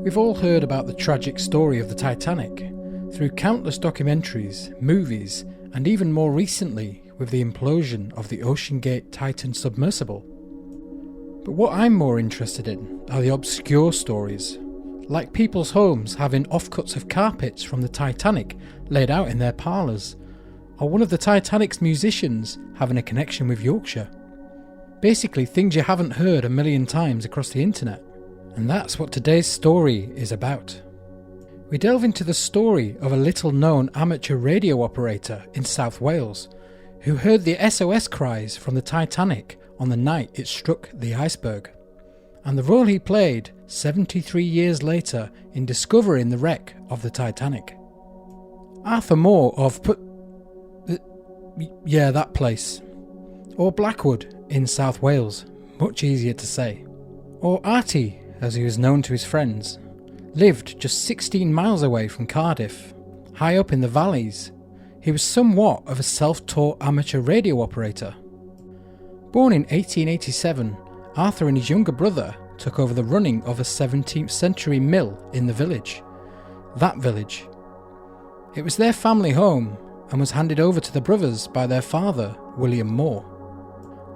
We've all heard about the tragic story of the Titanic through countless documentaries, movies, and even more recently with the implosion of the OceanGate Titan submersible. But what I'm more interested in are the obscure stories, like people's homes having offcuts of carpets from the Titanic laid out in their parlours, or one of the Titanic's musicians having a connection with Yorkshire. Basically things you haven't heard a million times across the internet. And that's what today's story is about. We delve into the story of a little-known amateur radio operator in South Wales who heard the SOS cries from the Titanic on the night it struck the iceberg, and the role he played 73 years later in discovering the wreck of the Titanic. Arthur Moore of that place. Or Blackwood in South Wales, much easier to say. Or Artie, as he was known to his friends, lived just 16 miles away from Cardiff, high up in the valleys. He was somewhat of a self-taught amateur radio operator. Born in 1887, Arthur and his younger brother took over the running of a 17th century mill in the village. That village. It was their family home and was handed over to the brothers by their father, William Moore.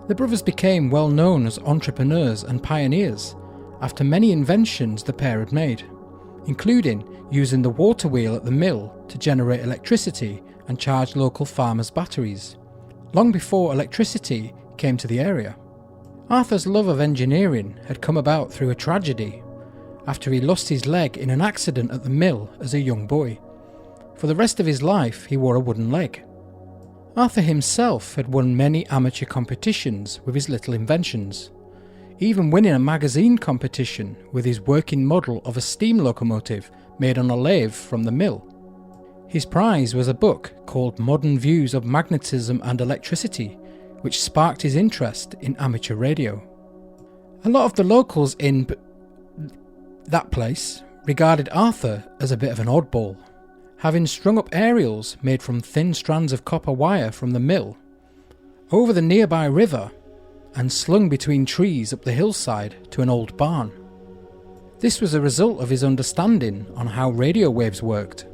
The brothers became well known as entrepreneurs and pioneers after many inventions the pair had made, including using the water wheel at the mill to generate electricity and charge local farmers' batteries, long before electricity came to the area. Arthur's love of engineering had come about through a tragedy after he lost his leg in an accident at the mill as a young boy. For the rest of his life he wore a wooden leg. Arthur himself had won many amateur competitions with his little inventions, even winning a magazine competition with his working model of a steam locomotive made on a lathe from the mill. His prize was a book called Modern Views of Magnetism and Electricity, which sparked his interest in amateur radio. A lot of the locals in that place regarded Arthur as a bit of an oddball, having strung up aerials made from thin strands of copper wire from the mill over the nearby river and slung between trees up the hillside to an old barn. This was a result of his understanding on how radio waves worked,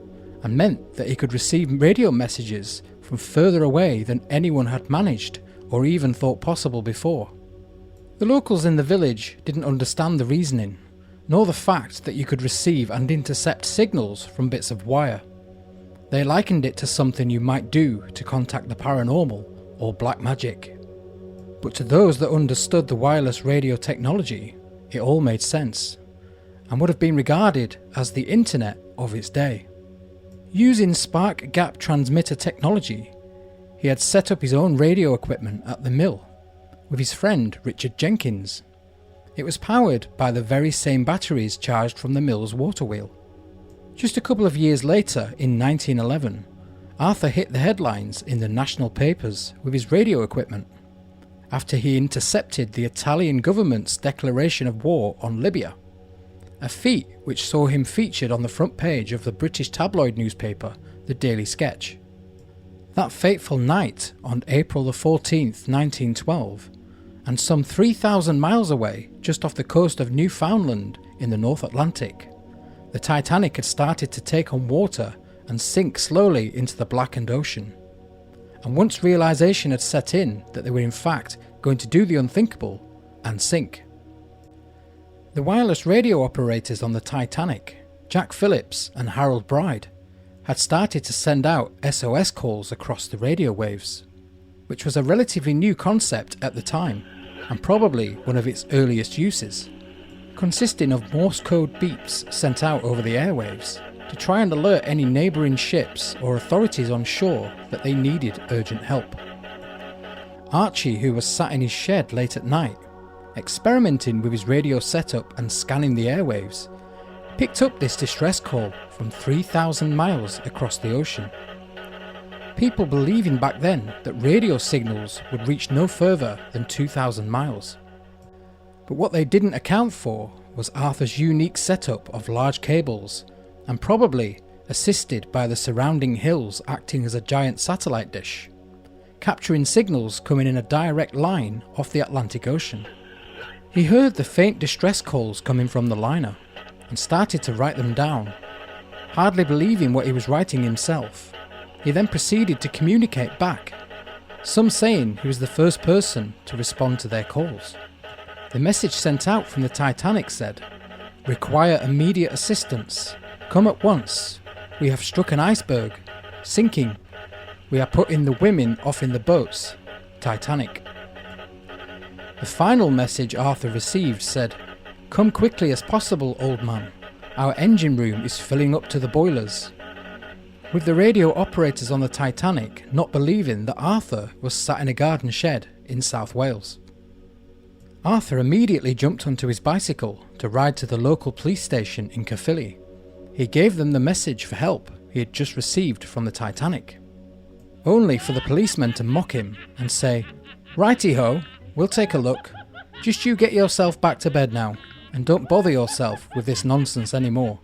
and meant that he could receive radio messages from further away than anyone had managed or even thought possible before. The locals in the village didn't understand the reasoning, nor the fact that you could receive and intercept signals from bits of wire. They likened it to something you might do to contact the paranormal or black magic. But to those that understood the wireless radio technology, it all made sense, and would have been regarded as the internet of its day. Using spark gap transmitter technology, he had set up his own radio equipment at the mill with his friend Richard Jenkins. It was powered by the very same batteries charged from the mill's water wheel. Just a couple of years later, in 1911, Arthur hit the headlines in the national papers with his radio equipment, after he intercepted the Italian government's declaration of war on Libya, a feat which saw him featured on the front page of the British tabloid newspaper, the Daily Sketch. That fateful night on April the 14th, 1912, and some 3,000 miles away, just off the coast of Newfoundland in the North Atlantic, the Titanic had started to take on water and sink slowly into the blackened ocean. And once realization had set in that they were in fact going to do the unthinkable and sink. The wireless radio operators on the Titanic, Jack Phillips and Harold Bride, had started to send out SOS calls across the radio waves, which was a relatively new concept at the time, and probably one of its earliest uses, consisting of Morse code beeps sent out over the airwaves to try and alert any neighbouring ships or authorities on shore that they needed urgent help. Archie, who was sat in his shed late at night, experimenting with his radio setup and scanning the airwaves, picked up this distress call from 3,000 miles across the ocean. People believing back then that radio signals would reach no further than 2,000 miles. But what they didn't account for was Arthur's unique setup of large cables, and probably assisted by the surrounding hills acting as a giant satellite dish, capturing signals coming in a direct line off the Atlantic Ocean. He heard the faint distress calls coming from the liner, and started to write them down, hardly believing what he was writing himself. He then proceeded to communicate back, some saying he was the first person to respond to their calls. The message sent out from the Titanic said, "Require immediate assistance. Come at once. We have struck an iceberg. Sinking. We are putting the women off in the boats. Titanic." The final message Arthur received said, "Come quickly as possible, old man. Our engine room is filling up to the boilers." With the radio operators on the Titanic not believing that Arthur was sat in a garden shed in South Wales. Arthur immediately jumped onto his bicycle to ride to the local police station in Caerphilly. He gave them the message for help he had just received from the Titanic, only for the policemen to mock him and say, "Righty-ho, we'll take a look. Just you get yourself back to bed now, and don't bother yourself with this nonsense anymore."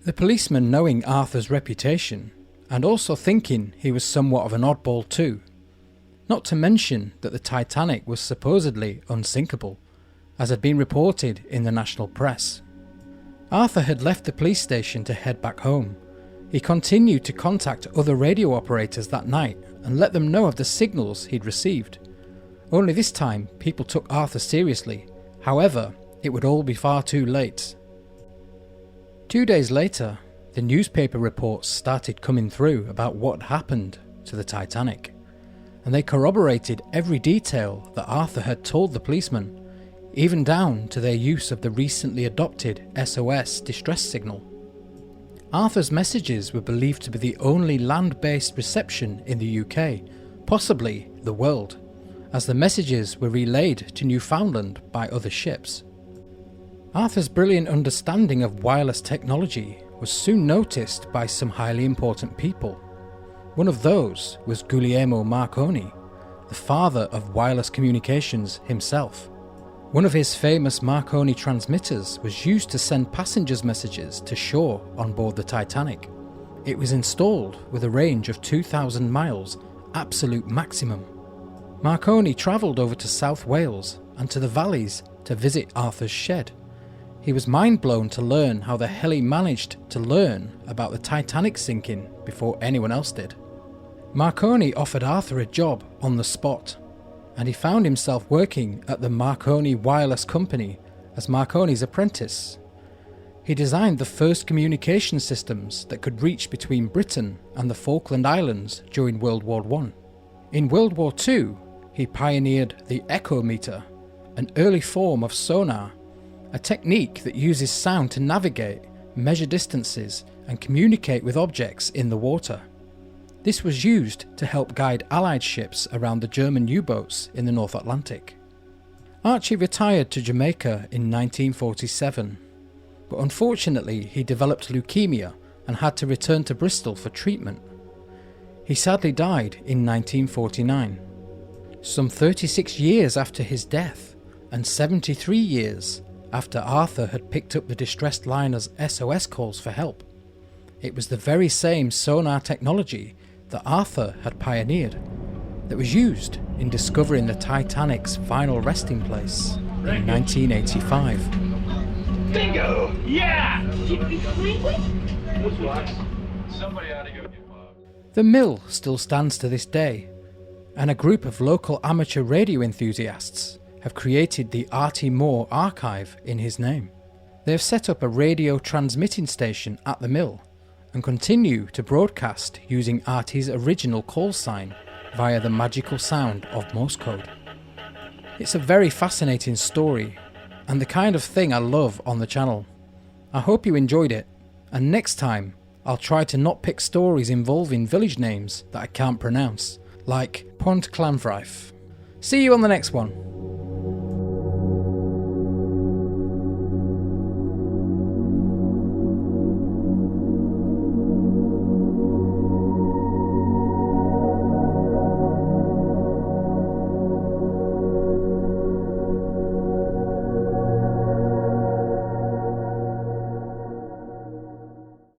The policeman, knowing Arthur's reputation, and also thinking he was somewhat of an oddball too, not to mention that the Titanic was supposedly unsinkable, as had been reported in the national press. Arthur had left the police station to head back home. He continued to contact other radio operators that night and let them know of the signals he'd received. Only this time people took Arthur seriously. However, it would all be far too late. 2 days later, the newspaper reports started coming through about what happened to the Titanic, and they corroborated every detail that Arthur had told the policeman, even down to their use of the recently adopted SOS distress signal. Arthur's messages were believed to be the only land-based reception in the UK, possibly the world, as the messages were relayed to Newfoundland by other ships. Arthur's brilliant understanding of wireless technology was soon noticed by some highly important people. One of those was Guglielmo Marconi, the father of wireless communications himself. One of his famous Marconi transmitters was used to send passengers' messages to shore on board the Titanic. It was installed with a range of 2,000 miles, absolute maximum. Marconi travelled over to South Wales and to the valleys to visit Arthur's shed. He was mind-blown to learn how the hell he managed to learn about the Titanic sinking before anyone else did. Marconi offered Arthur a job on the spot, and he found himself working at the Marconi Wireless Company as Marconi's apprentice. He designed the first communication systems that could reach between Britain and the Falkland Islands during World War I. In World War II, he pioneered the echometer, an early form of sonar, a technique that uses sound to navigate, measure distances, and communicate with objects in the water. This was used to help guide Allied ships around the German U-boats in the North Atlantic. Archie retired to Jamaica in 1947, but unfortunately he developed leukemia and had to return to Bristol for treatment. He sadly died in 1949, some 36 years after his death, and 73 years after Arthur had picked up the distressed liner's SOS calls for help. It was the very same sonar technology that Arthur had pioneered that was used in discovering the Titanic's final resting place in 1985. Bingo! Yeah! The mill still stands to this day, and a group of local amateur radio enthusiasts have created the Artie Moore archive in his name. They have set up a radio transmitting station at the mill and continue to broadcast using Artie's original call sign via the magical sound of Morse code. It's a very fascinating story and the kind of thing I love on the channel. I hope you enjoyed it, and next time I'll try to not pick stories involving village names that I can't pronounce, like Pontllanfraith. See you on the next one.